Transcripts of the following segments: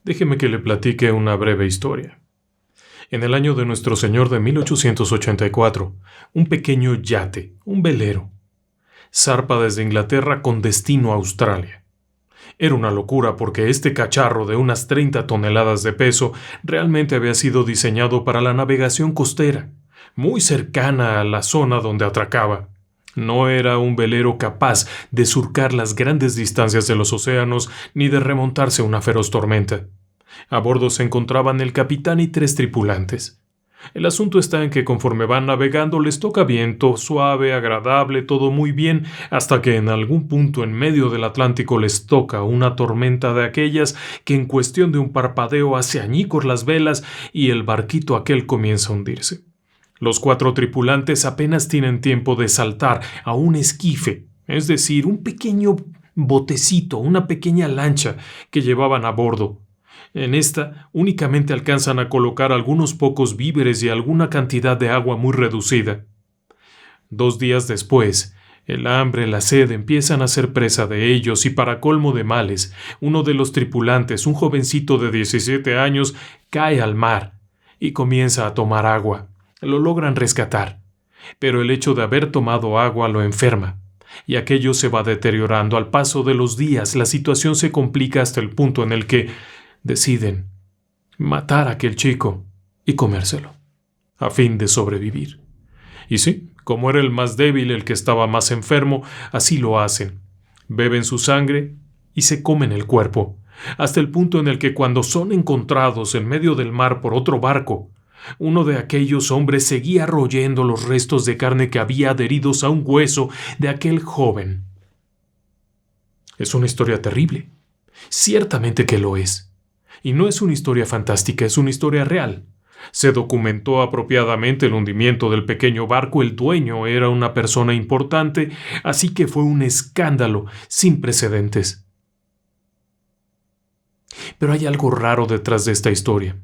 Déjeme que le platique una breve historia. En el año de nuestro Señor de 1884, un pequeño yate, un velero, zarpa desde Inglaterra con destino a Australia. Era una locura porque este cacharro de unas 30 toneladas de peso realmente había sido diseñado para la navegación costera, muy cercana a la zona donde atracaba. No era un velero capaz de surcar las grandes distancias de los océanos ni de remontarse a una feroz tormenta. A bordo se encontraban el capitán y 3 tripulantes. El asunto está en que conforme van navegando les toca viento, suave, agradable, todo muy bien, hasta que en algún punto en medio del Atlántico les toca una tormenta de aquellas que en cuestión de un parpadeo hace añicos las velas y el barquito aquel comienza a hundirse. Los 4 tripulantes apenas tienen tiempo de saltar a un esquife, es decir, un pequeño botecito, una pequeña lancha que llevaban a bordo. En esta únicamente alcanzan a colocar algunos pocos víveres y alguna cantidad de agua muy reducida. 2 días después, el hambre, la sed empiezan a ser presa de ellos y para colmo de males, uno de los tripulantes, un jovencito de 17 años, cae al mar y comienza a tomar agua. Lo logran rescatar, pero el hecho de haber tomado agua lo enferma, y aquello se va deteriorando. Al paso de los días, la situación se complica hasta el punto en el que deciden matar a aquel chico y comérselo, a fin de sobrevivir. Y sí, como era el más débil, el que estaba más enfermo, así lo hacen. Beben su sangre y se comen el cuerpo, hasta el punto en el que cuando son encontrados en medio del mar por otro barco, uno de aquellos hombres seguía royendo los restos de carne que había adheridos a un hueso de aquel joven. Es una historia terrible. Ciertamente que lo es. Y no es una historia fantástica, es una historia real. Se documentó apropiadamente el hundimiento del pequeño barco, el dueño era una persona importante, así que fue un escándalo sin precedentes. Pero hay algo raro detrás de esta historia.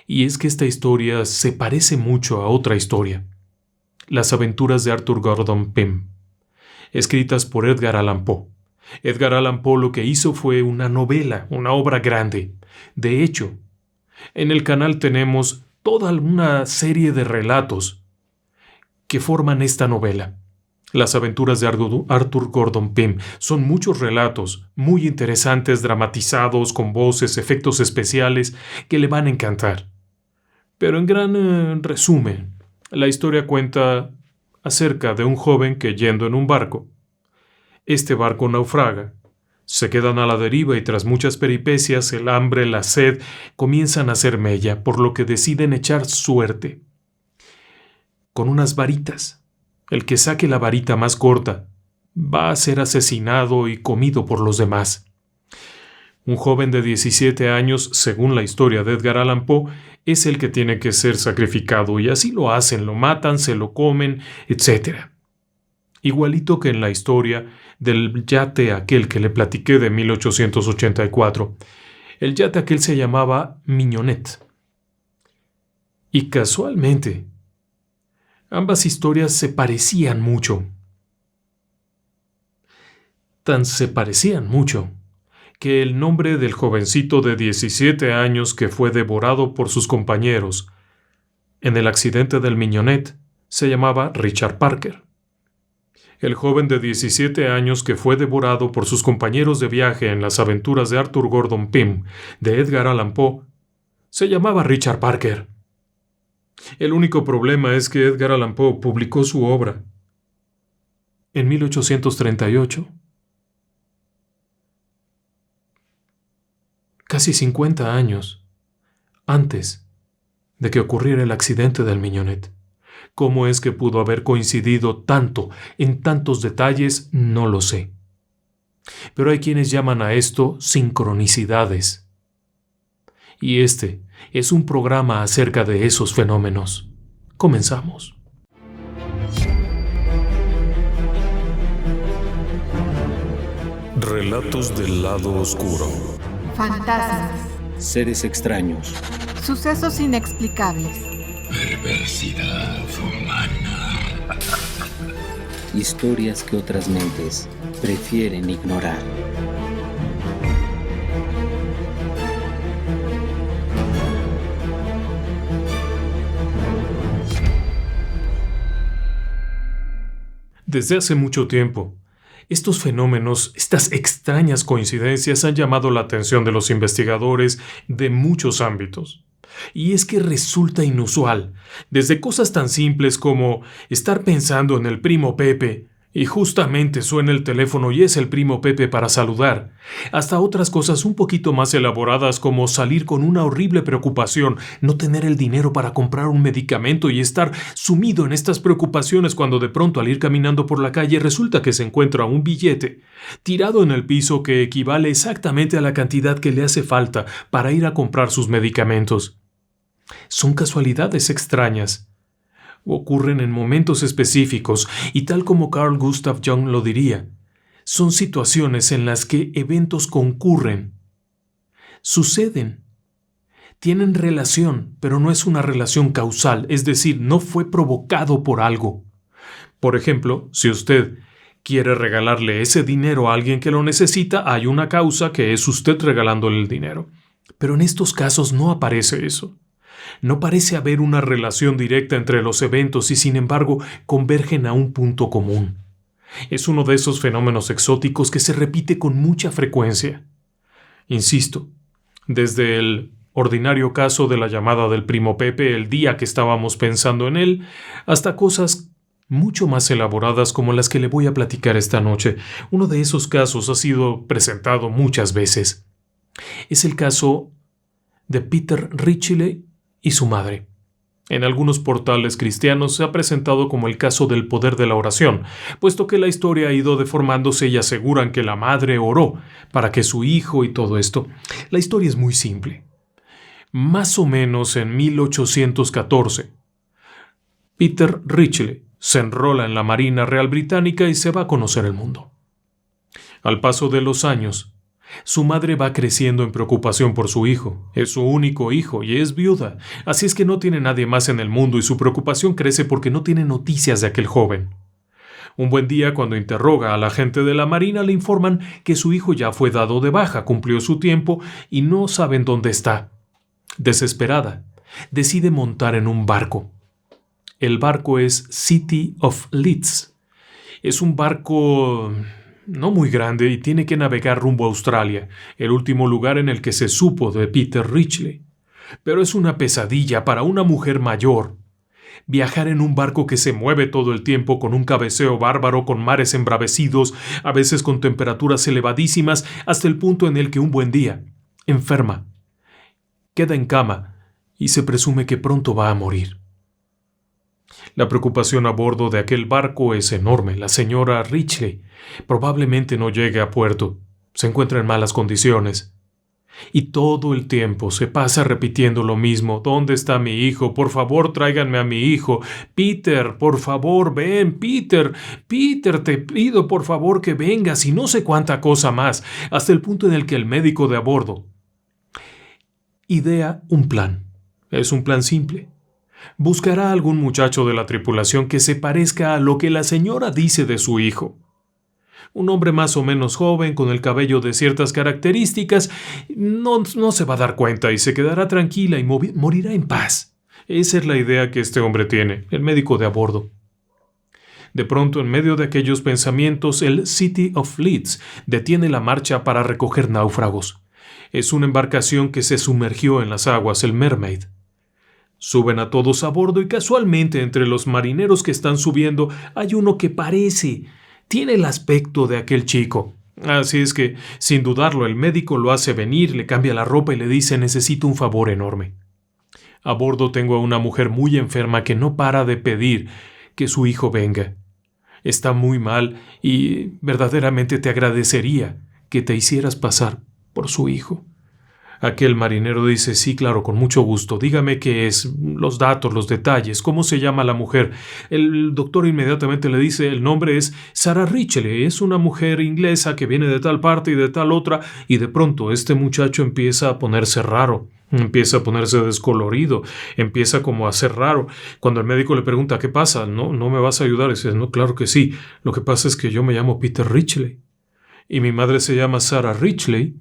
Y es que esta historia se parece mucho a otra historia. Las aventuras de Arthur Gordon Pym, escritas por Edgar Allan Poe. Edgar Allan Poe lo que hizo fue una novela, una obra grande. De hecho, en el canal tenemos toda una serie de relatos que forman esta novela. Las aventuras de Arthur Gordon Pym son muchos relatos muy interesantes, dramatizados, con voces, efectos especiales que le van a encantar. Pero en gran resumen, la historia cuenta acerca de un joven que yendo en un barco, este barco naufraga, se quedan a la deriva y tras muchas peripecias, el hambre, la sed, comienzan a hacer mella, por lo que deciden echar suerte. Con unas varitas. El que saque la varita más corta va a ser asesinado y comido por los demás. Un joven de 17 años, según la historia de Edgar Allan Poe, es el que tiene que ser sacrificado y así lo hacen, lo matan, se lo comen, etc. Igualito que en la historia del yate aquel que le platiqué de 1884. El yate aquel se llamaba Mignonette. Y casualmente, ambas historias se parecían mucho. Tan se parecían mucho que el nombre del jovencito de 17 años que fue devorado por sus compañeros en el accidente del Mignonette se llamaba Richard Parker. El joven de 17 años que fue devorado por sus compañeros de viaje en las aventuras de Arthur Gordon Pym de Edgar Allan Poe se llamaba Richard Parker. El único problema es que Edgar Allan Poe publicó su obra en 1838. Casi 50 años antes de que ocurriera el accidente del Mignonette. ¿Cómo es que pudo haber coincidido tanto en tantos detalles? No lo sé. Pero hay quienes llaman a esto sincronicidades. Y este es un programa acerca de esos fenómenos. Comenzamos. Relatos del lado oscuro. Fantasmas. Seres extraños. Sucesos inexplicables. Perversidad humana. Historias que otras mentes prefieren ignorar. Desde hace mucho tiempo, estos fenómenos, estas extrañas coincidencias han llamado la atención de los investigadores de muchos ámbitos. Y es que resulta inusual, desde cosas tan simples como estar pensando en el primo Pepe y justamente suena el teléfono y es el primo Pepe para saludar, hasta otras cosas un poquito más elaboradas como salir con una horrible preocupación, no tener el dinero para comprar un medicamento y estar sumido en estas preocupaciones cuando de pronto al ir caminando por la calle resulta que se encuentra un billete tirado en el piso que equivale exactamente a la cantidad que le hace falta para ir a comprar sus medicamentos. Son casualidades extrañas. Ocurren en momentos específicos y tal como Carl Gustav Jung lo diría, son situaciones en las que eventos concurren, suceden, tienen relación, pero no es una relación causal, es decir, no fue provocado por algo. Por ejemplo, si usted quiere regalarle ese dinero a alguien que lo necesita, hay una causa que es usted regalándole el dinero. Pero en estos casos no aparece eso. No parece haber una relación directa entre los eventos y sin embargo convergen a un punto común. Es uno de esos fenómenos exóticos que se repite con mucha frecuencia. Insisto, desde el ordinario caso de la llamada del primo Pepe el día que estábamos pensando en él, hasta cosas mucho más elaboradas como las que le voy a platicar esta noche. Uno de esos casos ha sido presentado muchas veces. Es el caso de Peter Ritchie y su madre. En algunos portales cristianos se ha presentado como el caso del poder de la oración, puesto que la historia ha ido deformándose y aseguran que la madre oró para que su hijo y todo esto. La historia es muy simple. Más o menos en 1814, Peter Ritchie se enrola en la Marina Real Británica y se va a conocer el mundo. Al paso de los años, su madre va creciendo en preocupación por su hijo. Es su único hijo y es viuda, así es que no tiene nadie más en el mundo y su preocupación crece porque no tiene noticias de aquel joven. Un buen día, cuando interroga a la gente de la Marina, le informan que su hijo ya fue dado de baja, cumplió su tiempo y no saben dónde está. Desesperada, decide montar en un barco. El barco es City of Leeds. Es un barco no muy grande y tiene que navegar rumbo a Australia, el último lugar en el que se supo de Peter Ritchie. Pero es una pesadilla para una mujer mayor. Viajar en un barco que se mueve todo el tiempo con un cabeceo bárbaro, con mares embravecidos, a veces con temperaturas elevadísimas, hasta el punto en el que un buen día, enferma, queda en cama y se presume que pronto va a morir. La preocupación a bordo de aquel barco es enorme. La señora Ritchie probablemente no llegue a puerto. Se encuentra en malas condiciones. Y todo el tiempo se pasa repitiendo lo mismo. ¿Dónde está mi hijo? Por favor, tráiganme a mi hijo. Peter, por favor, ven. Peter, te pido por favor que vengas y no sé cuánta cosa más. Hasta el punto en el que el médico de a bordo idea un plan. Es un plan simple. Buscará a algún muchacho de la tripulación que se parezca a lo que la señora dice de su hijo. Un hombre más o menos joven, con el cabello de ciertas características, no se va a dar cuenta y se quedará tranquila y morirá en paz. Esa es la idea que este hombre tiene, el médico de a bordo. De pronto, en medio de aquellos pensamientos, el City of Leeds detiene la marcha para recoger náufragos. Es una embarcación que se sumergió en las aguas, el Mermaid. Suben a todos a bordo y casualmente entre los marineros que están subiendo hay uno que tiene el aspecto de aquel chico. Así es que, sin dudarlo, el médico lo hace venir, le cambia la ropa y le dice: necesito un favor enorme. A bordo tengo a una mujer muy enferma que no para de pedir que su hijo venga. Está muy mal y verdaderamente te agradecería que te hicieras pasar por su hijo. Aquel marinero dice: sí, claro, con mucho gusto. Dígame qué es, los datos, los detalles, cómo se llama la mujer. El doctor inmediatamente le dice: el nombre es Sarah Ritchie, es una mujer inglesa que viene de tal parte y de tal otra. Y de pronto este muchacho empieza a ponerse raro, empieza a ponerse descolorido, empieza como a ser raro. Cuando el médico le pregunta: ¿qué pasa? ¿No me vas a ayudar? Y dice: no, claro que sí. Lo que pasa es que yo me llamo Peter Ritchie y mi madre se llama Sarah Ritchie.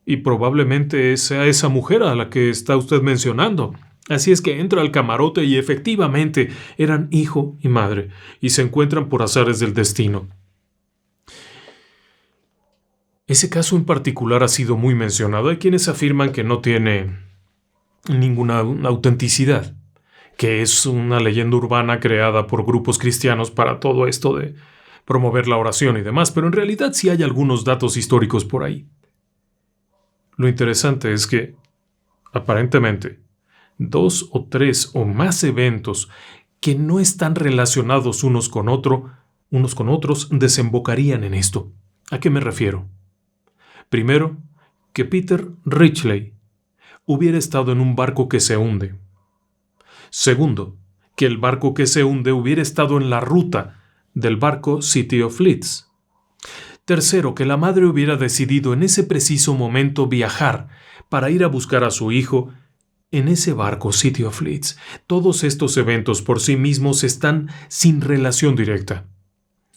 Y probablemente sea esa mujer a la que está usted mencionando. Así es que entra al camarote y efectivamente eran hijo y madre, y se encuentran por azares del destino. Ese caso en particular ha sido muy mencionado. Hay quienes afirman que no tiene ninguna autenticidad, que es una leyenda urbana creada por grupos cristianos para todo esto de promover la oración y demás, pero en realidad sí hay algunos datos históricos por ahí. Lo interesante es que, aparentemente, 2 o 3 o más eventos que no están relacionados unos con otros desembocarían en esto. ¿A qué me refiero? Primero, que Peter Ridgely hubiera estado en un barco que se hunde. Segundo, que el barco que se hunde hubiera estado en la ruta del barco City of Leeds. Tercero, que la madre hubiera decidido en ese preciso momento viajar para ir a buscar a su hijo en ese barco City of Leeds. Todos estos eventos por sí mismos están sin relación directa.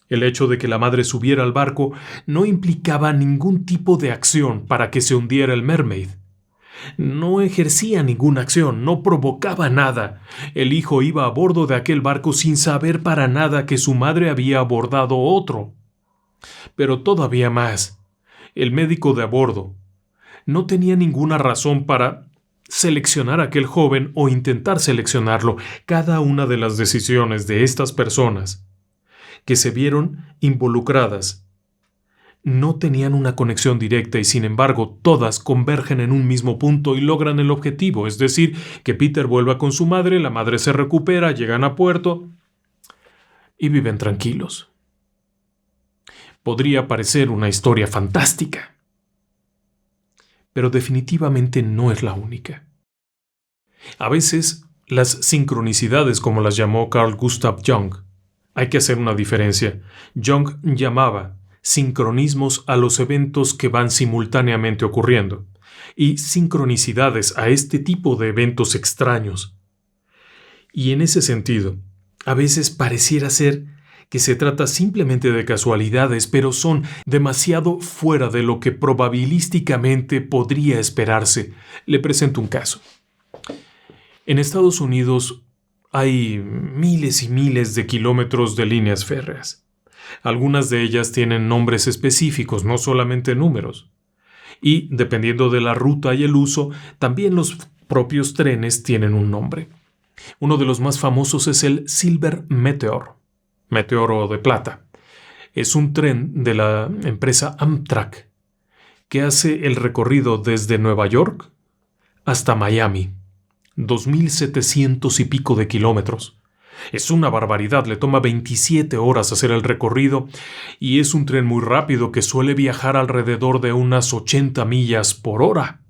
El hecho de que la madre subiera al barco no implicaba ningún tipo de acción para que se hundiera el Mermaid. No ejercía ninguna acción, no provocaba nada. El hijo iba a bordo de aquel barco sin saber para nada que su madre había abordado otro. Pero todavía más, el médico de a bordo no tenía ninguna razón para seleccionar a aquel joven o intentar seleccionarlo. Cada una de las decisiones de estas personas que se vieron involucradas no tenían una conexión directa y sin embargo todas convergen en un mismo punto y logran el objetivo, es decir, que Peter vuelva con su madre, la madre se recupera, llegan a puerto y viven tranquilos. Podría parecer una historia fantástica, pero definitivamente no es la única. A veces, las sincronicidades, como las llamó Carl Gustav Jung, hay que hacer una diferencia. Jung llamaba sincronismos a los eventos que van simultáneamente ocurriendo, y sincronicidades a este tipo de eventos extraños. Y en ese sentido, a veces pareciera ser que se trata simplemente de casualidades, pero son demasiado fuera de lo que probabilísticamente podría esperarse. Le presento un caso. En Estados Unidos hay miles y miles de kilómetros de líneas férreas. Algunas de ellas tienen nombres específicos, no solamente números. Y, dependiendo de la ruta y el uso, también los propios trenes tienen un nombre. Uno de los más famosos es el Silver Meteor, meteoro de plata. Es un tren de la empresa Amtrak que hace el recorrido desde Nueva York hasta Miami. 2.700 y pico de kilómetros. Es una barbaridad, le toma 27 horas hacer el recorrido y es un tren muy rápido que suele viajar alrededor de unas 80 millas por hora.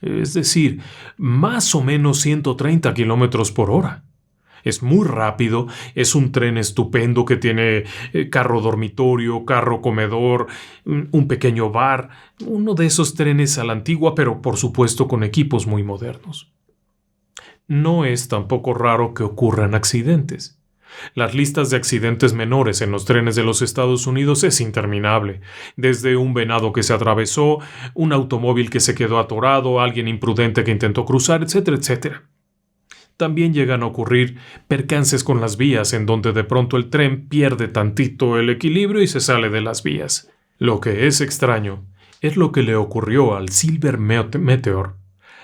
Es decir, más o menos 130 kilómetros por hora. Es muy rápido, es un tren estupendo que tiene carro dormitorio, carro comedor, un pequeño bar, uno de esos trenes a la antigua, pero por supuesto con equipos muy modernos. No es tampoco raro que ocurran accidentes. Las listas de accidentes menores en los trenes de los Estados Unidos es interminable, desde un venado que se atravesó, un automóvil que se quedó atorado, alguien imprudente que intentó cruzar, etcétera, etcétera. También llegan a ocurrir percances con las vías en donde de pronto el tren pierde tantito el equilibrio y se sale de las vías. Lo que es extraño es lo que le ocurrió al Silver Meteor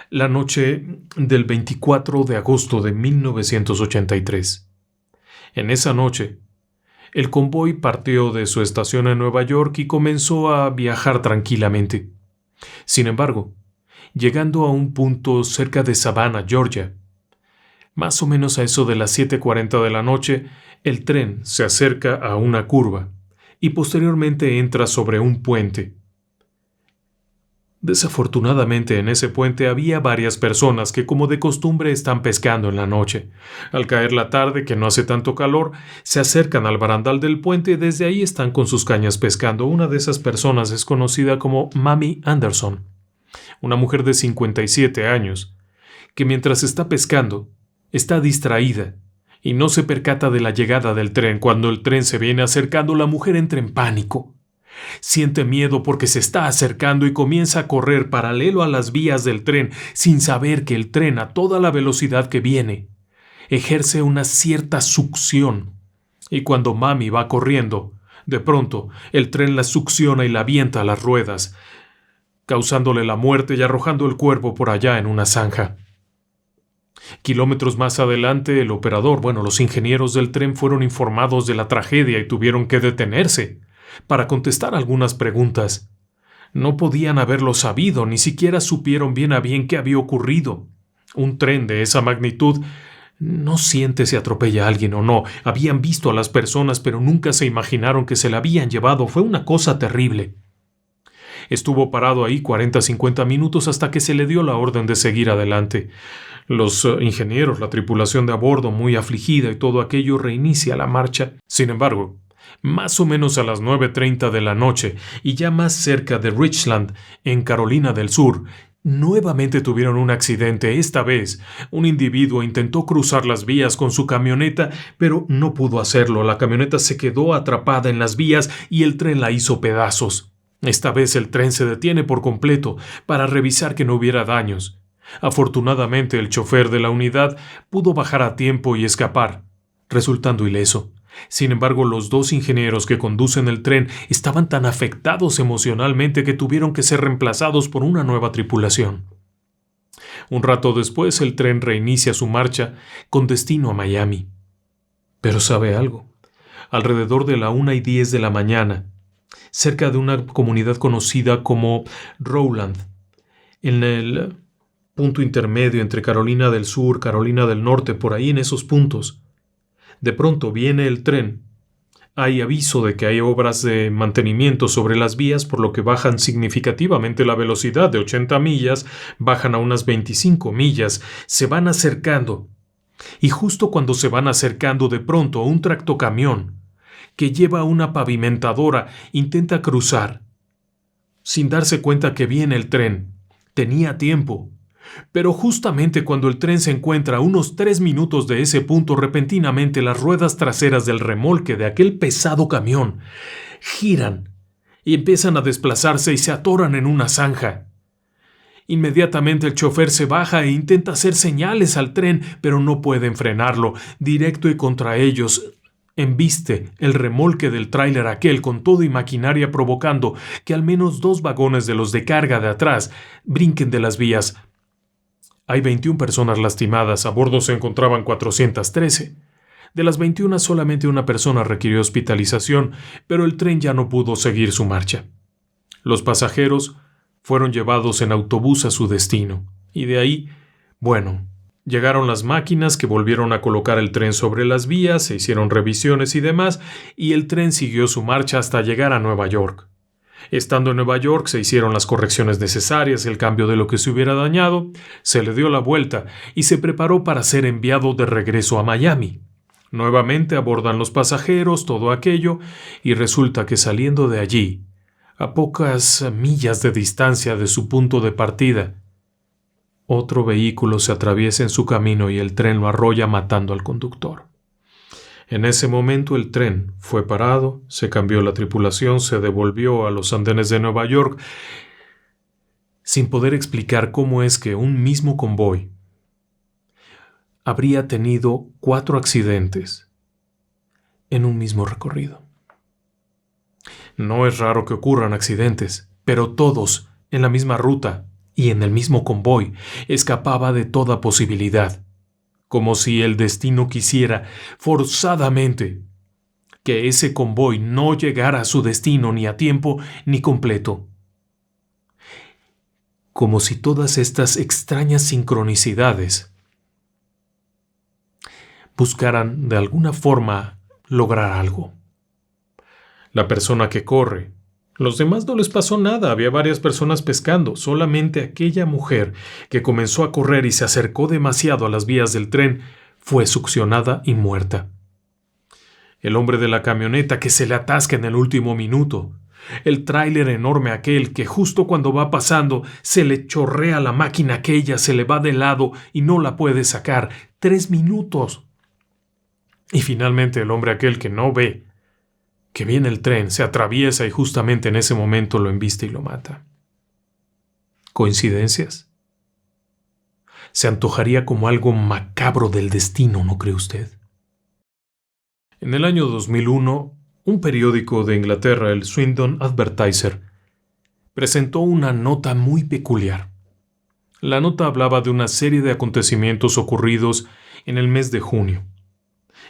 la noche del 24 de agosto de 1983. En esa noche, el convoy partió de su estación en Nueva York y comenzó a viajar tranquilamente. Sin embargo, llegando a un punto cerca de Savannah, Georgia, más o menos a eso de las 7:40 de la noche, el tren se acerca a una curva y posteriormente entra sobre un puente. Desafortunadamente en ese puente había varias personas que como de costumbre están pescando en la noche. Al caer la tarde, que no hace tanto calor, se acercan al barandal del puente y desde ahí están con sus cañas pescando. Una de esas personas es conocida como Mamie Anderson, una mujer de 57 años, que mientras está pescando, está distraída y no se percata de la llegada del tren. Cuando el tren se viene acercando, la mujer entra en pánico. Siente miedo porque se está acercando y comienza a correr paralelo a las vías del tren sin saber que el tren, a toda la velocidad que viene, ejerce una cierta succión. Y cuando Mami va corriendo, de pronto el tren la succiona y la avienta a las ruedas, causándole la muerte y arrojando el cuerpo por allá en una zanja. Kilómetros más adelante, los ingenieros del tren fueron informados de la tragedia y tuvieron que detenerse para contestar algunas preguntas. No podían haberlo sabido, ni siquiera supieron bien a bien qué había ocurrido. Un tren de esa magnitud no siente si atropella a alguien o no. Habían visto a las personas, pero nunca se imaginaron que se la habían llevado. Fue una cosa terrible. Estuvo parado ahí 40-50 minutos hasta que se le dio la orden de seguir adelante. Los ingenieros, la tripulación de a bordo, muy afligida y todo aquello, reinicia la marcha. Sin embargo, más o menos a las 9:30 de la noche y ya más cerca de Richland, en Carolina del Sur, nuevamente tuvieron un accidente. Esta vez, un individuo intentó cruzar las vías con su camioneta, pero no pudo hacerlo. La camioneta se quedó atrapada en las vías y el tren la hizo pedazos. Esta vez el tren se detiene por completo para revisar que no hubiera daños. Afortunadamente, el chofer de la unidad pudo bajar a tiempo y escapar, resultando ileso. Sin embargo, los dos ingenieros que conducen el tren estaban tan afectados emocionalmente que tuvieron que ser reemplazados por una nueva tripulación. Un rato después, el tren reinicia su marcha con destino a Miami. Pero ¿sabe algo? Alrededor de la 1:10 de la mañana, cerca de una comunidad conocida como Rowland, en el punto intermedio entre Carolina del Sur, Carolina del Norte, por ahí en esos puntos, de pronto viene el tren. Hay aviso de que hay obras de mantenimiento sobre las vías, por lo que bajan significativamente la velocidad de 80 millas, bajan a unas 25 millas, se van acercando. Y justo cuando se van acercando, de pronto un tractocamión que lleva una pavimentadora intenta cruzar, sin darse cuenta que viene el tren. Tenía tiempo. Pero justamente cuando el tren se encuentra a unos 3 minutos de ese punto, repentinamente las ruedas traseras del remolque de aquel pesado camión giran y empiezan a desplazarse y se atoran en una zanja. Inmediatamente el chofer se baja e intenta hacer señales al tren, pero no pueden frenarlo. Directo y contra ellos embiste el remolque del tráiler aquel con todo y maquinaria, provocando que al menos 2 vagones de los de carga de atrás brinquen de las vías. Hay 21 personas lastimadas, a bordo se encontraban 413. De las 21, solamente una persona requirió hospitalización, pero el tren ya no pudo seguir su marcha. Los pasajeros fueron llevados en autobús a su destino, y de ahí, llegaron las máquinas que volvieron a colocar el tren sobre las vías, se hicieron revisiones y demás, y el tren siguió su marcha hasta llegar a Nueva York. Estando en Nueva York se hicieron las correcciones necesarias, el cambio de lo que se hubiera dañado, se le dio la vuelta y se preparó para ser enviado de regreso a Miami. Nuevamente abordan los pasajeros, todo aquello, y resulta que saliendo de allí, a pocas millas de distancia de su punto de partida, otro vehículo se atraviesa en su camino y el tren lo arrolla matando al conductor. En ese momento el tren fue parado, se cambió la tripulación, se devolvió a los andenes de Nueva York, sin poder explicar cómo es que un mismo convoy habría tenido 4 accidentes en un mismo recorrido. No es raro que ocurran accidentes, pero todos en la misma ruta y en el mismo convoy. Escapaba de toda posibilidad, como si el destino quisiera forzadamente que ese convoy no llegara a su destino ni a tiempo ni completo. Como si todas estas extrañas sincronicidades buscaran de alguna forma lograr algo. La persona que corre, los demás no les pasó nada, había varias personas pescando, solamente aquella mujer que comenzó a correr y se acercó demasiado a las vías del tren fue succionada y muerta. El hombre de la camioneta que se le atasca en el último minuto, el tráiler enorme aquel que justo cuando va pasando se le chorrea la máquina aquella, se le va de lado y no la puede sacar, 3 minutos. Y finalmente el hombre aquel que no ve, que viene el tren, se atraviesa y justamente en ese momento lo embiste y lo mata. ¿Coincidencias? Se antojaría como algo macabro del destino, ¿no cree usted? En el año 2001, un periódico de Inglaterra, el Swindon Advertiser, presentó una nota muy peculiar. La nota hablaba de una serie de acontecimientos ocurridos en el mes de junio.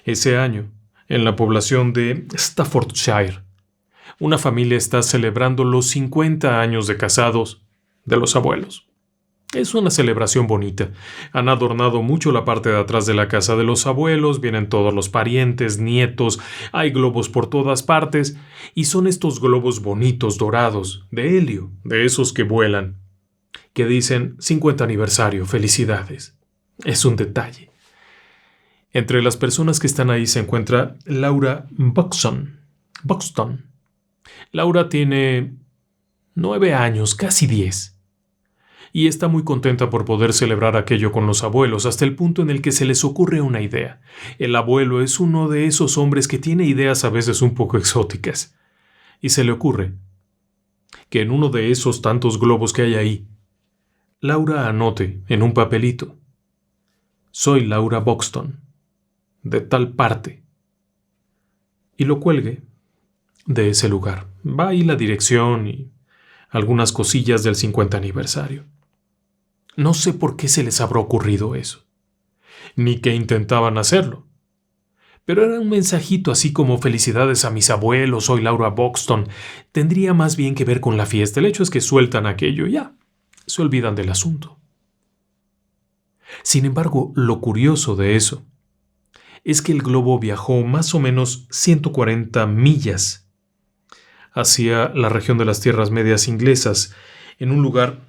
Ese año, en la población de Staffordshire, una familia está celebrando los 50 años de casados de los abuelos. Es una celebración bonita. Han adornado mucho la parte de atrás de la casa de los abuelos, vienen todos los parientes, nietos, hay globos por todas partes, y son estos globos bonitos, dorados, de helio, de esos que vuelan, que dicen 50 aniversario, felicidades. Es un detalle. Entre las personas que están ahí se encuentra Laura Buxton. Laura tiene 9 años, casi 10. Y está muy contenta por poder celebrar aquello con los abuelos, hasta el punto en el que se les ocurre una idea. El abuelo es uno de esos hombres que tiene ideas a veces un poco exóticas. Y se le ocurre que en uno de esos tantos globos que hay ahí, Laura anote en un papelito: soy Laura Buxton, de tal parte, y lo cuelgue de ese lugar. Va ahí la dirección y algunas cosillas del 50 aniversario. No sé por qué se les habrá ocurrido eso, ni que intentaban hacerlo. Pero era un mensajito así como felicidades a mis abuelos, soy Laura Buxton. Tendría más bien que ver con la fiesta. El hecho es que sueltan aquello y ya, se olvidan del asunto. Sin embargo, lo curioso de eso es que el globo viajó más o menos 140 millas hacia la región de las tierras medias inglesas, en un lugar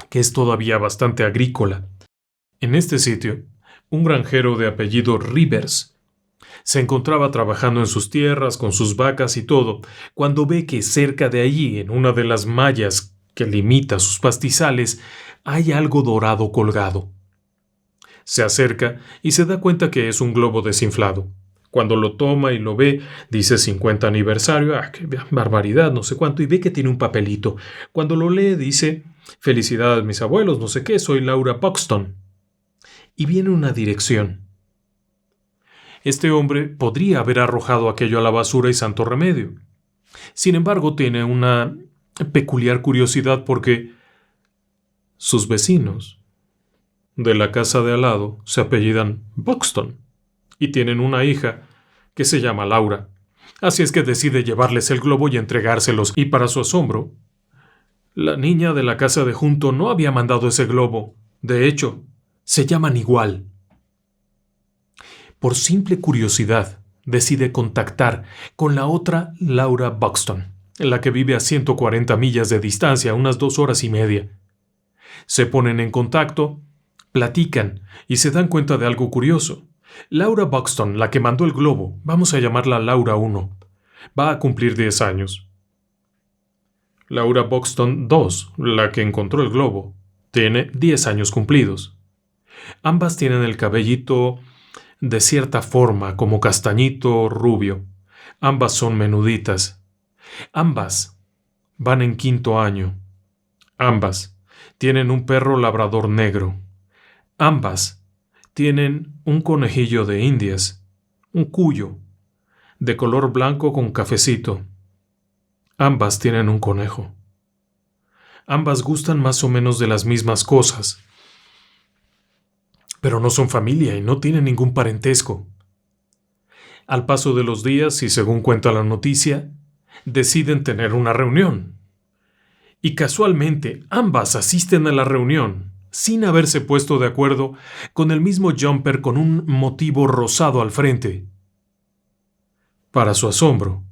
que es todavía bastante agrícola. En este sitio, un granjero de apellido Rivers se encontraba trabajando en sus tierras con sus vacas y todo, cuando ve que cerca de allí, en una de las mallas que limita sus pastizales, hay algo dorado colgado. Se acerca y se da cuenta que es un globo desinflado. Cuando lo toma y lo ve, dice 50 aniversario, qué barbaridad, no sé cuánto, y ve que tiene un papelito. Cuando lo lee, dice, felicidades mis abuelos, no sé qué, soy Laura Buxton. Y viene una dirección. Este hombre podría haber arrojado aquello a la basura y santo remedio. Sin embargo, tiene una peculiar curiosidad porque sus vecinos de la casa de al lado se apellidan Buxton y tienen una hija que se llama Laura. Así es que decide llevarles el globo y entregárselos, y para su asombro, la niña de la casa de junto no había mandado ese globo. De hecho, se llaman igual. Por simple curiosidad, decide contactar con la otra Laura Buxton, la que vive a 140 millas de distancia, unas 2 horas y media. Se ponen en contacto, platican y se dan cuenta de algo curioso. Laura Buxton, la que mandó el globo, vamos a llamarla Laura 1, va a cumplir 10 años. Laura Buxton 2, la que encontró el globo, tiene 10 años cumplidos. Ambas tienen el cabellito de cierta forma, como castañito rubio. Ambas son menuditas. Ambas van en 5º año. Ambas tienen un perro labrador negro. Ambas tienen un conejillo de Indias, un cuyo, de color blanco con cafecito. Ambas tienen un conejo. Ambas gustan más o menos de las mismas cosas, pero no son familia y no tienen ningún parentesco. Al paso de los días, y según cuenta la noticia, deciden tener una reunión. Y casualmente ambas asisten a la reunión, sin haberse puesto de acuerdo, con el mismo jumper con un motivo rosado al frente. Para su asombro,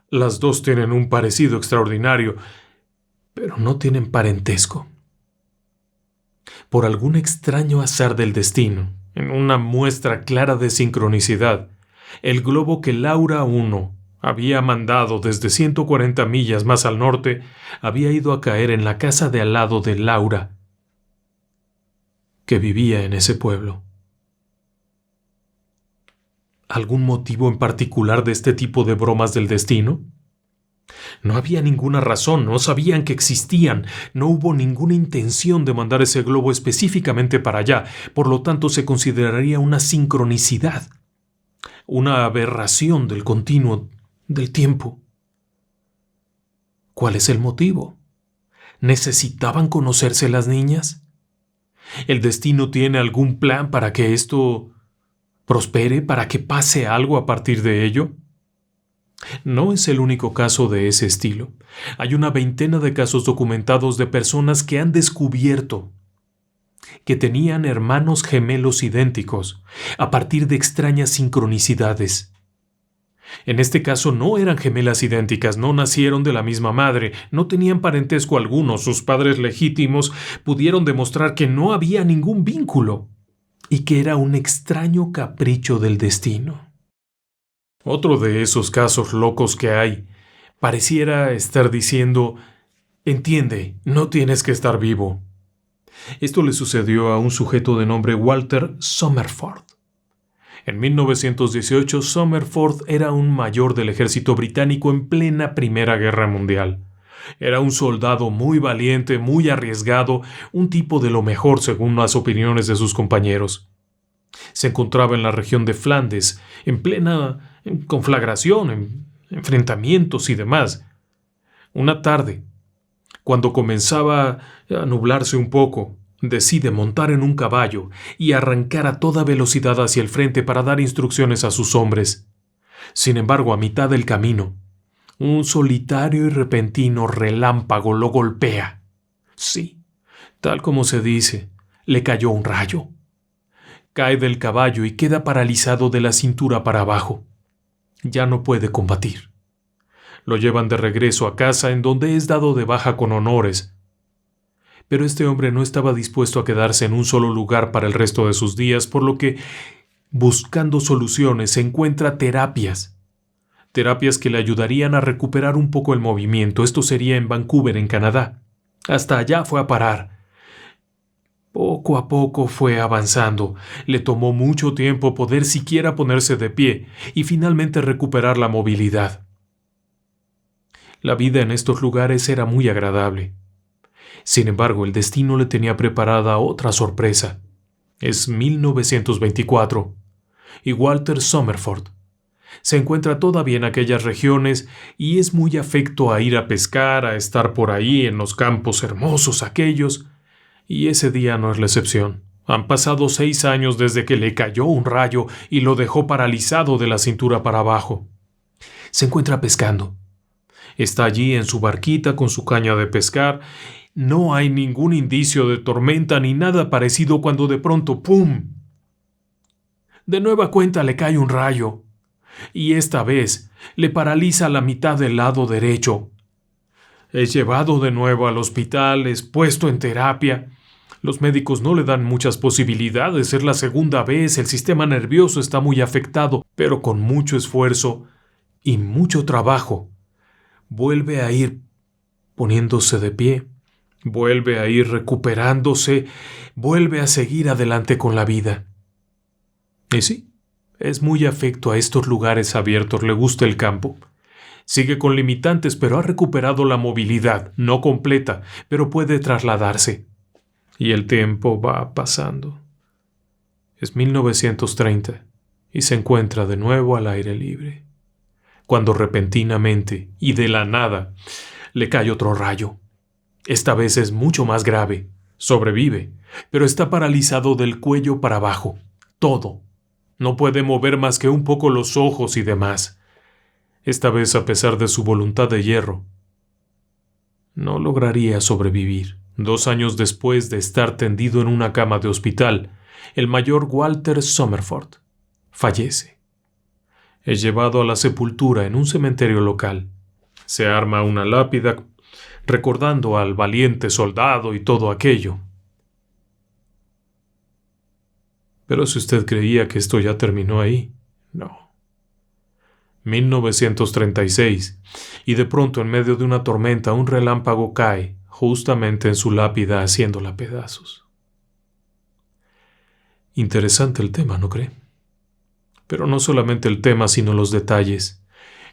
las dos tienen un parecido extraordinario, pero no tienen parentesco. Por algún extraño azar del destino, en una muestra clara de sincronicidad, el globo que Laura 1 había mandado desde 140 millas más al norte había ido a caer en la casa de al lado de Laura, que vivía en ese pueblo. algún motivo en particular de este tipo de bromas del destino? No había ninguna razón, no sabían que existían, no hubo ninguna intención de mandar ese globo específicamente para allá, por lo tanto se consideraría una sincronicidad, una aberración del continuo del tiempo. ¿Cuál es el motivo? ¿Necesitaban conocerse las niñas? ¿El destino tiene algún plan para que esto prospere, para que pase algo a partir de ello? No es el único caso de ese estilo. Hay una veintena de casos documentados de personas que han descubierto que tenían hermanos gemelos idénticos a partir de extrañas sincronicidades. En este caso no eran gemelas idénticas, no nacieron de la misma madre, no tenían parentesco alguno, sus padres legítimos pudieron demostrar que no había ningún vínculo y que era un extraño capricho del destino. Otro de esos casos locos que hay pareciera estar diciendo: entiende, no tienes que estar vivo. Esto le sucedió a un sujeto de nombre Walter Somerford. En 1918, Somerford era un mayor del ejército británico en plena Primera Guerra Mundial. Era un soldado muy valiente, muy arriesgado, un tipo de lo mejor según las opiniones de sus compañeros. Se encontraba en la región de Flandes, en plena conflagración, en enfrentamientos y demás. Una tarde, cuando comenzaba a nublarse un poco, decide montar en un caballo y arrancar a toda velocidad hacia el frente para dar instrucciones a sus hombres. Sin embargo, a mitad del camino, un solitario y repentino relámpago lo golpea. Sí, tal como se dice, le cayó un rayo. Cae del caballo y queda paralizado de la cintura para abajo. Ya no puede combatir. Lo llevan de regreso a casa, en donde es dado de baja con honores. Pero este hombre no estaba dispuesto a quedarse en un solo lugar para el resto de sus días, por lo que, buscando soluciones, encuentra terapias que le ayudarían a recuperar un poco el movimiento. Esto sería en Vancouver, en Canadá. Hasta allá fue a parar. Poco a poco fue avanzando. Le tomó mucho tiempo poder siquiera ponerse de pie y finalmente recuperar la movilidad. La vida en estos lugares era muy agradable. Sin embargo, el destino le tenía preparada otra sorpresa. Es 1924 y Walter Somerford se encuentra todavía en aquellas regiones y es muy afecto a ir a pescar, a estar por ahí en los campos hermosos aquellos, y ese día no es la excepción. Han pasado 6 años desde que le cayó un rayo y lo dejó paralizado de la cintura para abajo. Se encuentra pescando. Está allí en su barquita con su caña de pescar. No hay ningún indicio de tormenta ni nada parecido cuando de pronto ¡pum! De nueva cuenta le cae un rayo. Y esta vez le paraliza la mitad del lado derecho. Es llevado de nuevo al hospital, es puesto en terapia. Los médicos no le dan muchas posibilidades, es la segunda vez, el sistema nervioso está muy afectado, pero con mucho esfuerzo y mucho trabajo, vuelve a ir poniéndose de pie, vuelve a ir recuperándose, vuelve a seguir adelante con la vida. Y sí, es muy afecto a estos lugares abiertos, le gusta el campo. Sigue con limitantes, pero ha recuperado la movilidad, no completa, pero puede trasladarse. Y el tiempo va pasando. Es 1930 y se encuentra de nuevo al aire libre, cuando repentinamente y de la nada le cae otro rayo. Esta vez es mucho más grave. Sobrevive, pero está paralizado del cuello para abajo. Todo. No puede mover más que un poco los ojos y demás. Esta vez, a pesar de su voluntad de hierro, no lograría sobrevivir. 2 años después de estar tendido en una cama de hospital, el mayor Walter Somerford fallece. Es llevado a la sepultura en un cementerio local. Se arma una lápida recordando al valiente soldado y todo aquello. Pero si usted creía que esto ya terminó ahí, no. 1936, y de pronto en medio de una tormenta un relámpago cae justamente en su lápida haciéndola pedazos. Interesante el tema, ¿no cree? Pero no solamente el tema, sino los detalles.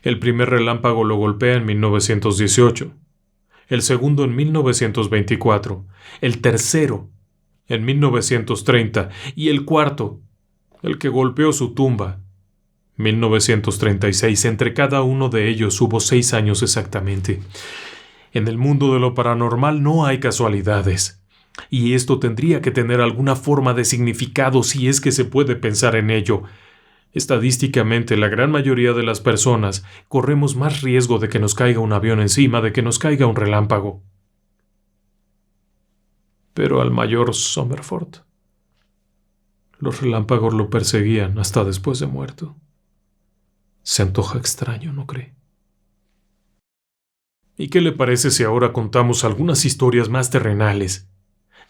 El primer relámpago lo golpea en 1918, el segundo en 1924, el tercero en 1930 y el cuarto, el que golpeó su tumba, 1936. Entre cada uno de ellos hubo 6 años exactamente. En el mundo de lo paranormal no hay casualidades, y esto tendría que tener alguna forma de significado si es que se puede pensar en ello. Estadísticamente, la gran mayoría de las personas corremos más riesgo de que nos caiga un avión encima, de que nos caiga un relámpago. Pero al mayor Somerford, los relámpagos lo perseguían hasta después de muerto. Se antoja extraño, ¿no cree? ¿Y qué le parece si ahora contamos algunas historias más terrenales?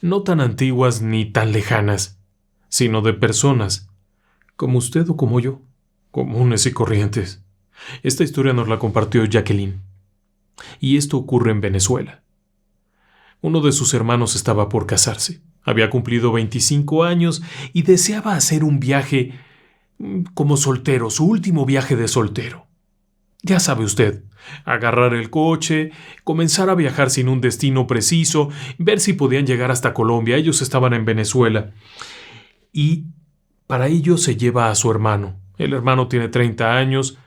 No tan antiguas ni tan lejanas, sino de personas como usted o como yo, comunes y corrientes. Esta historia nos la compartió Jacqueline. Y esto ocurre en Venezuela. Uno de sus hermanos estaba por casarse. Había cumplido 25 años y deseaba hacer un viaje como soltero, su último viaje de soltero. Ya sabe usted, agarrar el coche, comenzar a viajar sin un destino preciso, ver si podían llegar hasta Colombia. Ellos estaban en Venezuela. Y para ello se lleva a su hermano. El hermano tiene 30 años,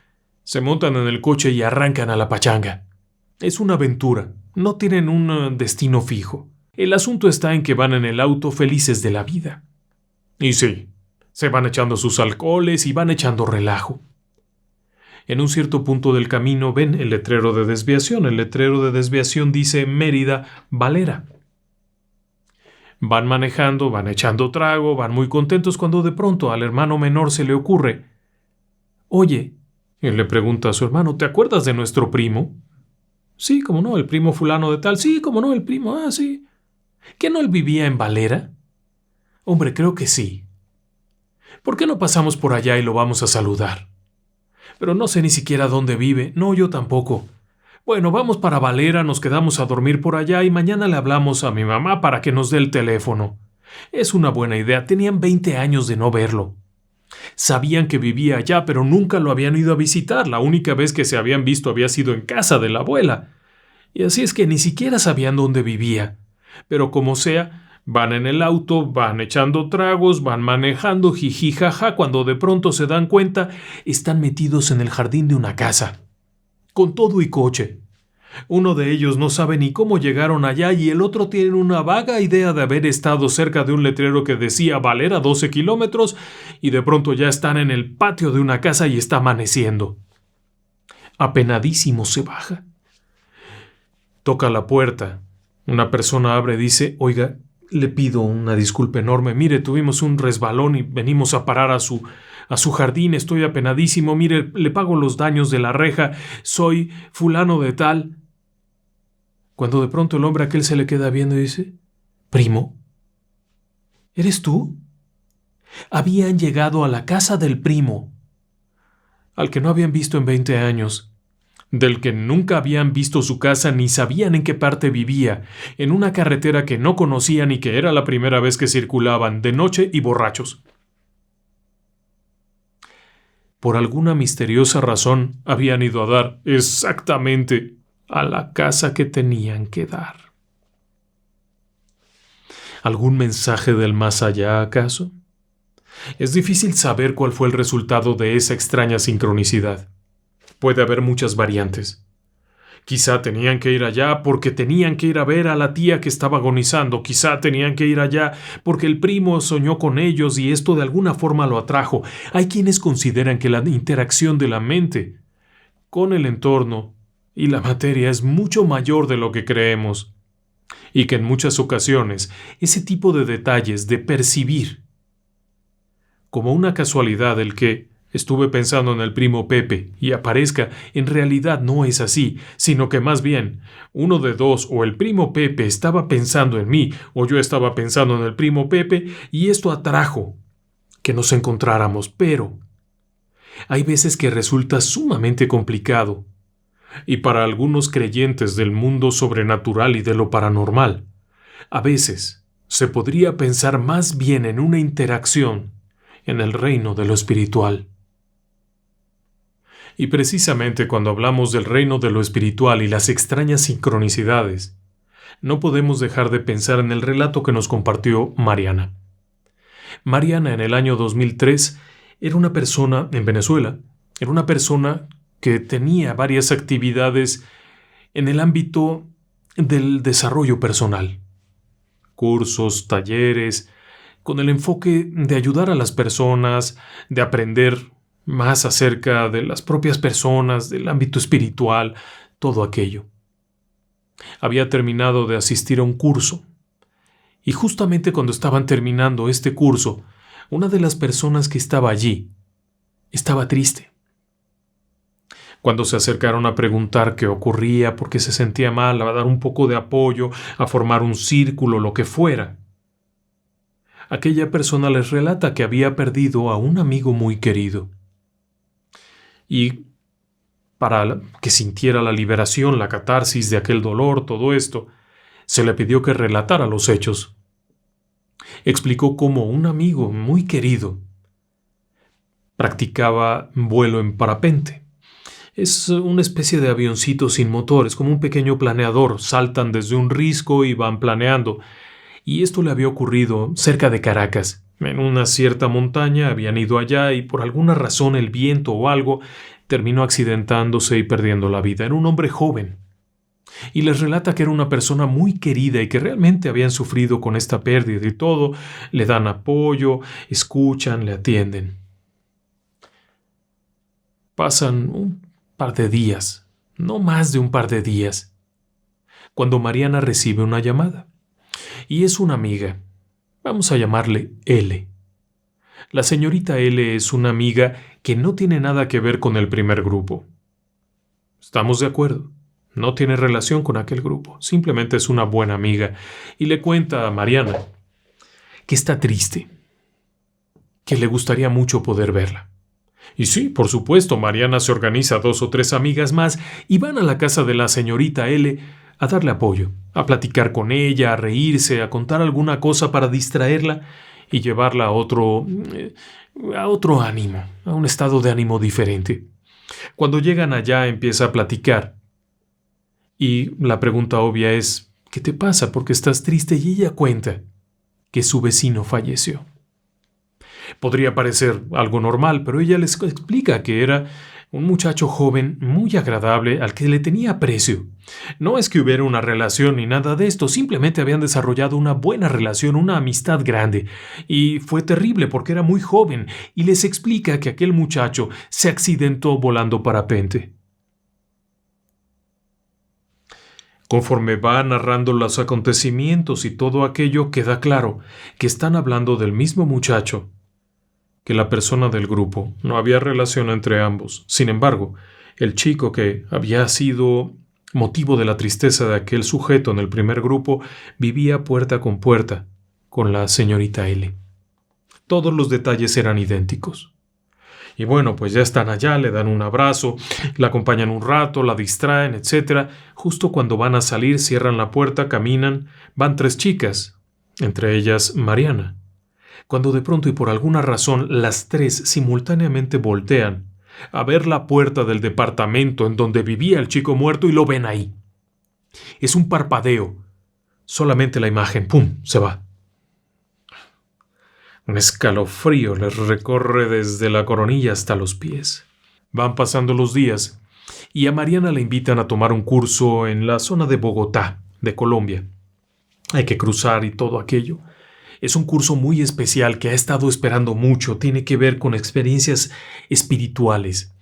se montan en el coche y arrancan a la pachanga. Es una aventura, no tienen un destino fijo. El asunto está en que van en el auto felices de la vida. Y sí, se van echando sus alcoholes y van echando relajo. En un cierto punto del camino ven el letrero de desviación. El letrero de desviación dice Mérida, Valera. Van manejando, van echando trago, van muy contentos cuando de pronto al hermano menor se le ocurre: «Oye», él le pregunta a su hermano, «¿te acuerdas de nuestro primo?» «Sí, cómo no, el primo fulano de tal». «Sí, cómo no, el primo, sí». «¿Que no él vivía en Valera?» «Hombre, creo que sí». «¿Por qué no pasamos por allá y lo vamos a saludar?» «Pero no sé ni siquiera dónde vive». «No, yo tampoco». «Bueno, vamos para Valera, nos quedamos a dormir por allá y mañana le hablamos a mi mamá para que nos dé el teléfono». Es una buena idea, tenían 20 años de no verlo. Sabían que vivía allá, pero nunca lo habían ido a visitar. La única vez que se habían visto había sido en casa de la abuela. Y así es que ni siquiera sabían dónde vivía. Pero como sea, van en el auto, van echando tragos, van manejando, jiji jaja, cuando de pronto se dan cuenta, están metidos en el jardín de una casa, con todo y coche. Uno de ellos no sabe ni cómo llegaron allá y el otro tiene una vaga idea de haber estado cerca de un letrero que decía Valera 12 kilómetros y de pronto ya están en el patio de una casa y está amaneciendo. Apenadísimo se baja. Toca la puerta. Una persona abre y dice: «Oiga, le pido una disculpa enorme. Mire, tuvimos un resbalón y venimos a parar a su jardín. Estoy apenadísimo. Mire, le pago los daños de la reja. Soy fulano de tal». Cuando de pronto el hombre aquel se le queda viendo y dice: «¿Primo? ¿Eres tú?» Habían llegado a la casa del primo, al que no habían visto en 20 años, del que nunca habían visto su casa ni sabían en qué parte vivía, en una carretera que no conocían y que era la primera vez que circulaban, de noche y borrachos. Por alguna misteriosa razón habían ido a dar exactamente a la casa que tenían que dar. ¿Algún mensaje del más allá, acaso? Es difícil saber cuál fue el resultado de esa extraña sincronicidad. Puede haber muchas variantes. Quizá tenían que ir allá porque tenían que ir a ver a la tía que estaba agonizando. Quizá tenían que ir allá porque el primo soñó con ellos y esto de alguna forma lo atrajo. Hay quienes consideran que la interacción de la mente con el entorno y la materia es mucho mayor de lo que creemos, y que en muchas ocasiones ese tipo de detalles de percibir como una casualidad el que estuve pensando en el primo Pepe y aparezca, en realidad no es así, sino que más bien uno de dos, o el primo Pepe estaba pensando en mí o yo estaba pensando en el primo Pepe y esto atrajo que nos encontráramos. Pero hay veces que resulta sumamente complicado. Y para algunos creyentes del mundo sobrenatural y de lo paranormal, a veces se podría pensar más bien en una interacción en el reino de lo espiritual. Y precisamente cuando hablamos del reino de lo espiritual y las extrañas sincronicidades, no podemos dejar de pensar en el relato que nos compartió Mariana. Mariana, en el año 2003, era una persona en Venezuela, era una persona que tenía varias actividades en el ámbito del desarrollo personal. Cursos, talleres, con el enfoque de ayudar a las personas, de aprender más acerca de las propias personas, del ámbito espiritual, todo aquello. Había terminado de asistir a un curso, y justamente cuando estaban terminando este curso, una de las personas que estaba allí estaba triste. Cuando se acercaron a preguntar qué ocurría, por qué se sentía mal, a dar un poco de apoyo, a formar un círculo, lo que fuera, aquella persona les relata que había perdido a un amigo muy querido. Y para que sintiera la liberación, la catarsis de aquel dolor, todo esto, se le pidió que relatara los hechos. Explicó cómo un amigo muy querido practicaba vuelo en parapente. Es una especie de avioncito sin motor, es como un pequeño planeador, saltan desde un risco y van planeando. Y esto le había ocurrido cerca de Caracas. En una cierta montaña habían ido allá y por alguna razón el viento o algo terminó accidentándose y perdiendo la vida. Era un hombre joven. Y les relata que era una persona muy querida y que realmente habían sufrido con esta pérdida y todo. Le dan apoyo, escuchan, le atienden. Pasan un par de días, no más de un par de días, cuando Mariana recibe una llamada. Y es una amiga. Vamos a llamarle L. La señorita L es una amiga que no tiene nada que ver con el primer grupo. Estamos de acuerdo. No tiene relación con aquel grupo. Simplemente es una buena amiga. Y le cuenta a Mariana que está triste, que le gustaría mucho poder verla. Y sí, por supuesto, Mariana se organiza 2 o 3 amigas más y van a la casa de la señorita L a darle apoyo, a platicar con ella, a reírse, a contar alguna cosa para distraerla y llevarla a otro ánimo, a un estado de ánimo diferente. Cuando llegan allá empieza a platicar y la pregunta obvia es ¿qué te pasa? ¿Por qué estás triste? Y ella cuenta que su vecino falleció. Podría parecer algo normal, pero ella les explica que era un muchacho joven muy agradable al que le tenía aprecio. No es que hubiera una relación ni nada de esto, simplemente habían desarrollado una buena relación, una amistad grande. Y fue terrible porque era muy joven y les explica que aquel muchacho se accidentó volando parapente. Conforme va narrando los acontecimientos y todo aquello, queda claro que están hablando del mismo muchacho que la persona del grupo. No había relación entre ambos. Sin embargo, el chico que había sido motivo de la tristeza de aquel sujeto en el primer grupo vivía puerta con puerta con la señorita L. Todos los detalles eran idénticos. Y bueno, pues ya están allá, le dan un abrazo, la acompañan un rato, la distraen, etc. Justo cuando van a salir, cierran la puerta, caminan, van 3 chicas, entre ellas Mariana. Cuando de pronto y por alguna razón las 3 simultáneamente voltean a ver la puerta del departamento en donde vivía el chico muerto y lo ven ahí. Es un parpadeo. Solamente la imagen, ¡pum!, se va. Un escalofrío les recorre desde la coronilla hasta los pies. Van pasando los días y a Mariana le invitan a tomar un curso en la zona de Bogotá, de Colombia. Hay que cruzar y todo aquello. Es un curso muy especial que ha estado esperando mucho. Tiene que ver con experiencias espirituales.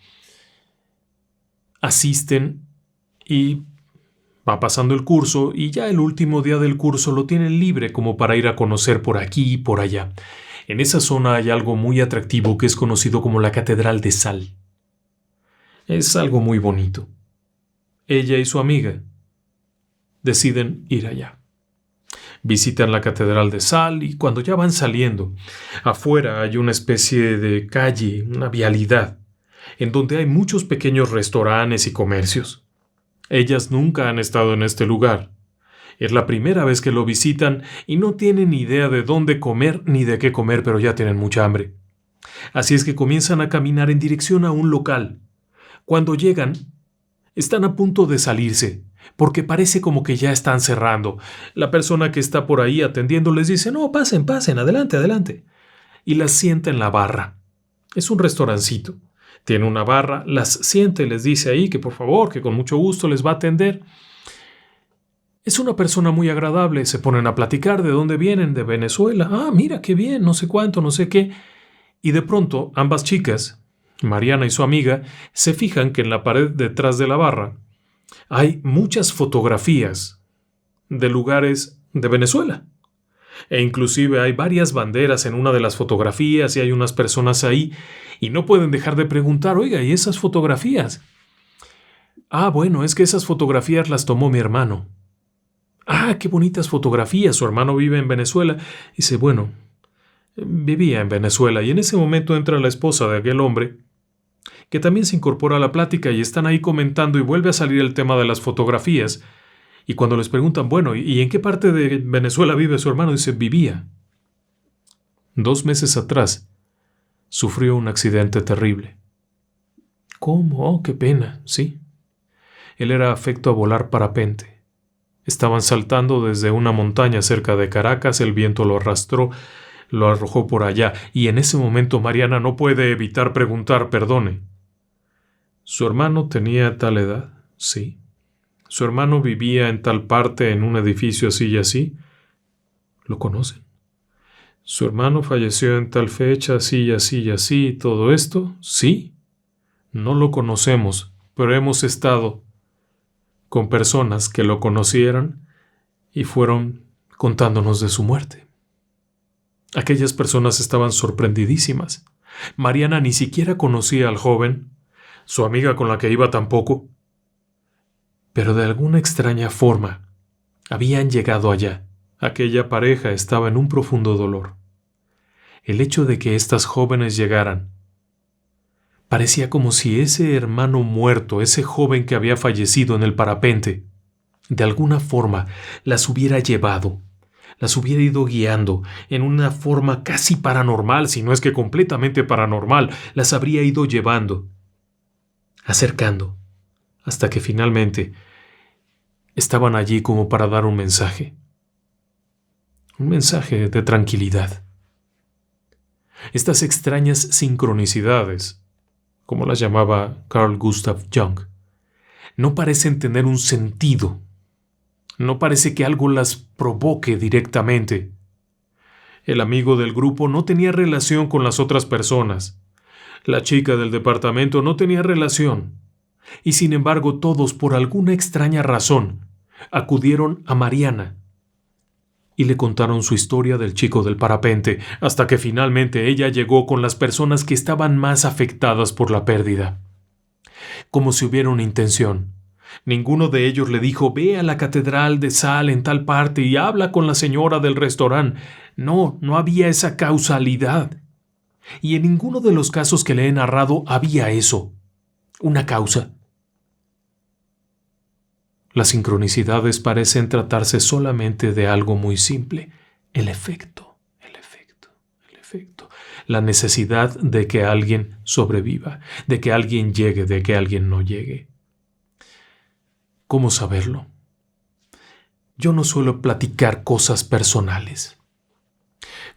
Asisten y va pasando el curso y ya el último día del curso lo tienen libre como para ir a conocer por aquí y por allá. En esa zona hay algo muy atractivo que es conocido como la Catedral de Sal. Es algo muy bonito. Ella y su amiga deciden ir allá. Visitan la Catedral de Sal y cuando ya van saliendo, afuera hay una especie de calle, una vialidad, en donde hay muchos pequeños restaurantes y comercios. Ellas nunca han estado en este lugar. Es la primera vez que lo visitan y no tienen ni idea de dónde comer ni de qué comer, pero ya tienen mucha hambre. Así es que comienzan a caminar en dirección a un local. Cuando llegan, están a punto de salirse, porque parece como que ya están cerrando. La persona que está por ahí atendiendo les dice, no, pasen, pasen, adelante, adelante. Y las sienta en la barra. Es un restaurancito. Tiene una barra, las sienta y les dice ahí que por favor, que con mucho gusto les va a atender. Es una persona muy agradable, se ponen a platicar de dónde vienen, de Venezuela. Ah, mira, qué bien, no sé cuánto, no sé qué. Y de pronto, ambas chicas, Mariana y su amiga, se fijan que en la pared detrás de la barra hay muchas fotografías de lugares de Venezuela. E inclusive hay varias banderas en una de las fotografías y hay unas personas ahí y no pueden dejar de preguntar, oiga, ¿y esas fotografías? Ah, bueno, es que esas fotografías las tomó mi hermano. Ah, qué bonitas fotografías, su hermano vive en Venezuela. Dice, bueno, vivía en Venezuela y en ese momento entra la esposa de aquel hombre que también se incorpora a la plática y están ahí comentando y vuelve a salir el tema de las fotografías. Y cuando les preguntan, bueno, ¿y en qué parte de Venezuela vive su hermano? Dice, vivía. 2 meses atrás sufrió un accidente terrible. ¿Cómo? Oh, qué pena, sí. Él era afecto a volar parapente. Estaban saltando desde una montaña cerca de Caracas, el viento lo arrastró, lo arrojó por allá, y en ese momento Mariana no puede evitar preguntar, perdone. ¿Su hermano tenía tal edad? Sí. ¿Su hermano vivía en tal parte, en un edificio así y así? ¿Lo conocen? ¿Su hermano falleció en tal fecha, así y así y así, y todo esto? Sí. No lo conocemos, pero hemos estado con personas que lo conocieran y fueron contándonos de su muerte. Aquellas personas estaban sorprendidísimas. Mariana ni siquiera conocía al joven, su amiga con la que iba tampoco, pero de alguna extraña forma habían llegado allá. Aquella pareja estaba en un profundo dolor. El hecho de que estas jóvenes llegaran parecía como si ese hermano muerto, ese joven que había fallecido en el parapente, de alguna forma las hubiera llevado, las hubiera ido guiando en una forma casi paranormal, si no es que completamente paranormal, las habría ido llevando, acercando, hasta que finalmente estaban allí como para dar un mensaje de tranquilidad. Estas extrañas sincronicidades, como las llamaba Carl Gustav Jung, no parecen tener un sentido. No parece que algo las provoque directamente. El amigo del grupo no tenía relación con las otras personas. La chica del departamento no tenía relación. Y sin embargo todos, por alguna extraña razón, acudieron a Mariana y le contaron su historia del chico del parapente, hasta que finalmente ella llegó con las personas que estaban más afectadas por la pérdida. Como si hubiera una intención. Ninguno de ellos le dijo, ve a la catedral de Sal en tal parte y habla con la señora del restaurante. No había esa causalidad. Y en ninguno de los casos que le he narrado había eso, una causa. Las sincronicidades parecen tratarse solamente de algo muy simple, el efecto. La necesidad de que alguien sobreviva, de que alguien llegue, de que alguien no llegue. ¿Cómo saberlo? Yo no suelo platicar cosas personales.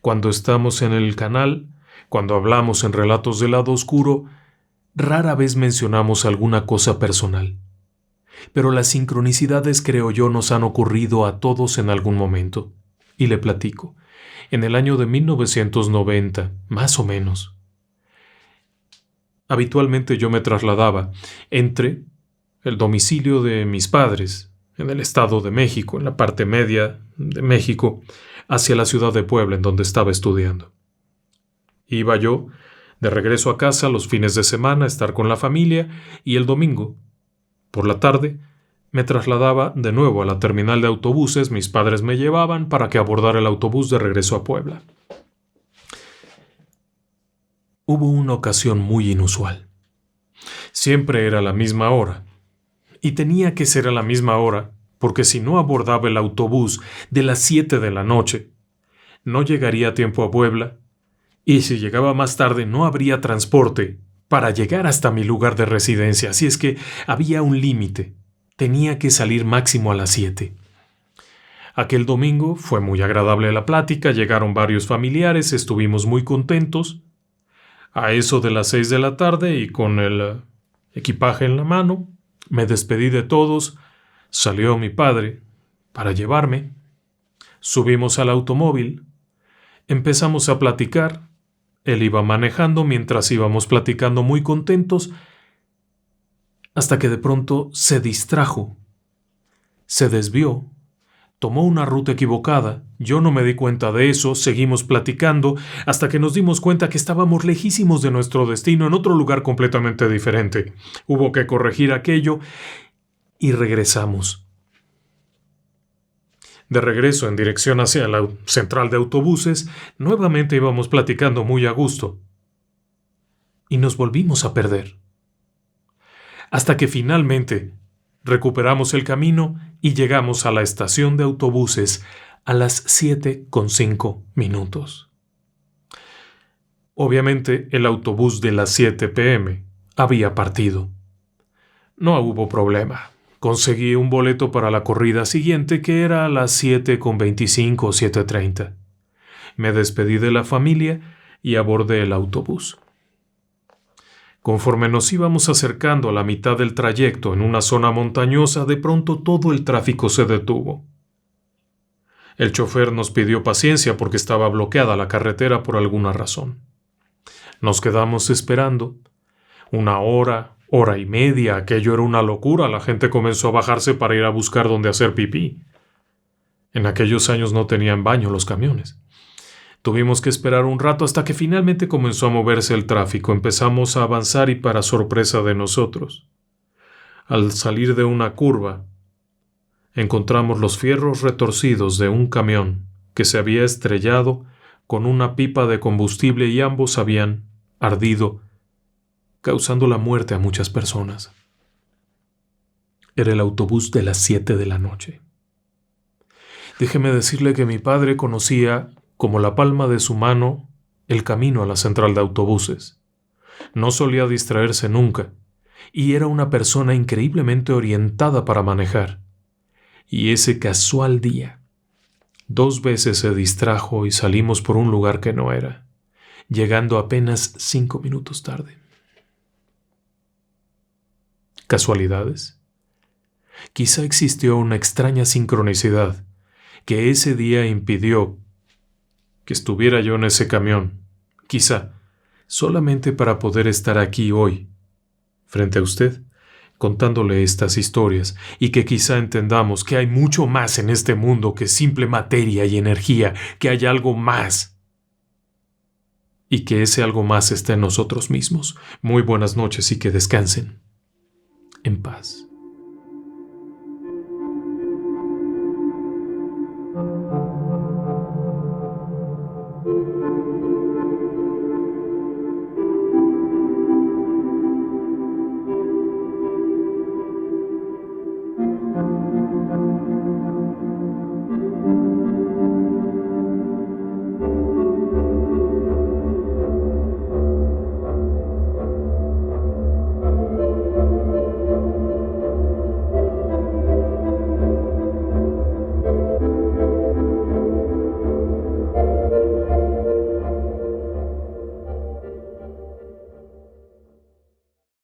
Cuando estamos en el canal, cuando hablamos en Relatos del Lado Oscuro, rara vez mencionamos alguna cosa personal. Pero las sincronicidades, creo yo, nos han ocurrido a todos en algún momento. Y le platico. En el año de 1990, más o menos, habitualmente yo me trasladaba entre el domicilio de mis padres, en el estado de México, en la parte media de México, hacia la ciudad de Puebla, en donde estaba estudiando. Iba yo de regreso a casa los fines de semana a estar con la familia y el domingo, por la tarde, me trasladaba de nuevo a la terminal de autobuses. Mis padres me llevaban para que abordara el autobús de regreso a Puebla. Hubo una ocasión muy inusual. Siempre era la misma hora. Y tenía que ser a la misma hora, porque si no abordaba el autobús de las 7 de la noche, no llegaría a tiempo a Puebla, y si llegaba más tarde no habría transporte para llegar hasta mi lugar de residencia, así es que había un límite. Tenía que salir máximo a las 7. Aquel domingo fue muy agradable la plática, llegaron varios familiares, estuvimos muy contentos. A eso de las 6 de la tarde y con el equipaje en la mano, me despedí de todos, salió mi padre para llevarme, subimos al automóvil, empezamos a platicar. Él iba manejando mientras íbamos platicando muy contentos, hasta que de pronto se distrajo, se desvió, tomó una ruta equivocada. Yo no me di cuenta de eso, seguimos platicando, hasta que nos dimos cuenta que estábamos lejísimos de nuestro destino, en otro lugar completamente diferente. Hubo que corregir aquello y regresamos. De regreso en dirección hacia la central de autobuses, nuevamente íbamos platicando muy a gusto. Y nos volvimos a perder. Hasta que finalmente recuperamos el camino y llegamos a la estación de autobuses a las 7:05. Obviamente el autobús de las 7 p.m. había partido. No hubo problema. Conseguí un boleto para la corrida siguiente, que era a las 7:25 o 7:30. Me despedí de la familia y abordé el autobús. Conforme nos íbamos acercando a la mitad del trayecto en una zona montañosa, de pronto todo el tráfico se detuvo. El chofer nos pidió paciencia porque estaba bloqueada la carretera por alguna razón. Nos quedamos esperando. 1 hora, hora y media, aquello era una locura. La gente comenzó a bajarse para ir a buscar dónde hacer pipí. En aquellos años no tenían baño los camiones. Tuvimos que esperar un rato hasta que finalmente comenzó a moverse el tráfico. Empezamos a avanzar y para sorpresa de nosotros, al salir de una curva, encontramos los fierros retorcidos de un camión que se había estrellado con una pipa de combustible y ambos habían ardido, causando la muerte a muchas personas. Era el autobús de las 7 de la noche. Déjeme decirle que mi padre conocía como la palma de su mano el camino a la central de autobuses. No solía distraerse nunca, y era una persona increíblemente orientada para manejar. Y ese casual día, 2 veces se distrajo y salimos por un lugar que no era, llegando apenas 5 minutos tarde. ¿Casualidades? Quizá existió una extraña sincronicidad que ese día impidió que estuviera yo en ese camión, quizá solamente para poder estar aquí hoy, frente a usted, contándole estas historias, y que quizá entendamos que hay mucho más en este mundo que simple materia y energía, que hay algo más, y que ese algo más está en nosotros mismos. Muy buenas noches y que descansen en paz.